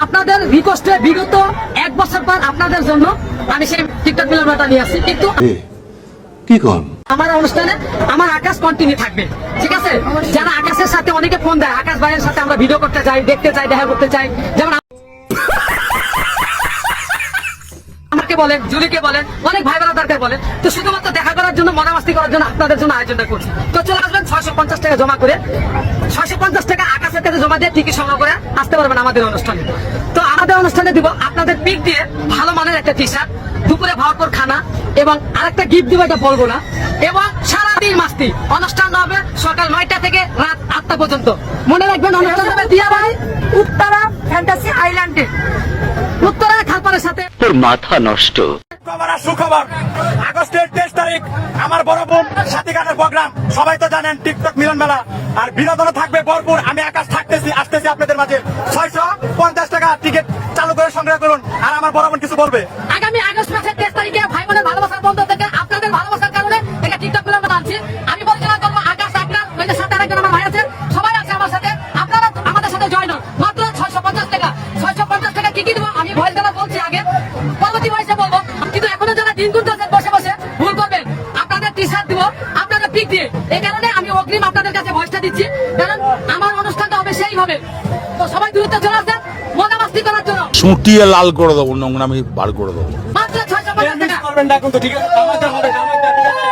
আপনাদের রিকোয়েস্টে বিগত 1 বছর পর আপনাদের জন্য আমি সেই টিকটক মিলন মেলাটা নিয়ে আসছি, কিন্তু কি কন আমার অনুষ্ঠানে আমার আকাশ কন্টিনিউ থাকবে, ঠিক আছে? যারা আকাশের সাথে অনেকে ফোন দেয়, আকাশ ভাইয়ের সাথে আমরা ভিডিও করতে চাই, দেখতে চাই, দেখা করতে চাই, যেমন আমাকে বলেন, জুলিকে বলেন, অনেক ভাই বোনদেরকে বলেন, তো শুধুমাত্র দেখা করার জন্য, মজা-মাস্তি করার জন্য আপনাদের জন্য আয়োজনটা করছি। তো চলে আসবেন 650 টাকা জমা করে, 650 টাকা আকাশের কাছে জমা দিয়ে টিকিট সংগ্রহ করে আসতে পারবেন আমাদের অনুষ্ঠানে। তো আমাদের অনুষ্ঠানে দিব আপনাদের পিক দিয়ে ভালো মানের একটা টি শার্ট, দুপুরে ভরপুর খানা এবং আরেকটা গিফট দিব, এটা বলবো না, এবং সারাদিন মাস্তি। অনুষ্ঠান হবে সকাল 9টা থেকে রাত 8টা পর্যন্ত। মনে রাখবেন অনুষ্ঠান হবে দিয়া ভাই উত্তরা ফ্যান্টাসি আইল্যান্ডে, উত্তরা খালপাড়ের সাথে। তোর মাথা নষ্ট। খবর আর সুখবর, আগস্টের 23 তারিখ আমার বড় বোন সাথীঘাটের প্রোগ্রাম, সবাই তো জানেন টিকটক মিলন মেলা, আর বিনোদনও থাকবে ভরপুর। আমি আকাশ আসতেছি আপনাদের মাঝে। 650 টাকা টিকিট চালু করে সংগ্রহ করুন, আর আমার বড় বোন কিছু বলবে। আগামী আগস্ট মাসের 23 তারিখে ভাই বোনের ভালোবাসার বন্ধ থেকে আপনাদের ভালোবাসার কারণে এটা টিকটক মিলন মেলা আনছি। আমি পরিচালনা করবো আকাশ, আপনার ওই যে সাথে আরেকজন আমার ভাই আছে, সবাই আছে আমার সাথে। আপনারা আমাদের সাথে জয়েন হন, মাত্র 650 টাকা। 650 টাকা টিকিট দেবো, আমি ভয়েস দেওয়া বলছি আগে, পরবর্তী ভয়েসে বলবো। কিন্তু এখনো যারা দিন গুনতেছেন বসে বসে, ভুল করবেন। আপনাদের টি শার্ট দিব, আপনাদের পিক দিয়ে। এই কারণে আমি অগ্রিম আপনাদের কাছে ভয়েসটা দিচ্ছি, কারণ আমার অনুষ্ঠানটা হবে সেইভাবে। তো সবাই দূরত্ব চলে আসবেন মজা মাস্তি করার জন্য। সুটিয়ে লাল করে দেবো, নোংরা আমি বার করে দেবো। মাত্র 650 টাকা। করবেন না কিন্তু, ঠিক আছে? আমাদের হবে, আমাদের, ঠিক আছে?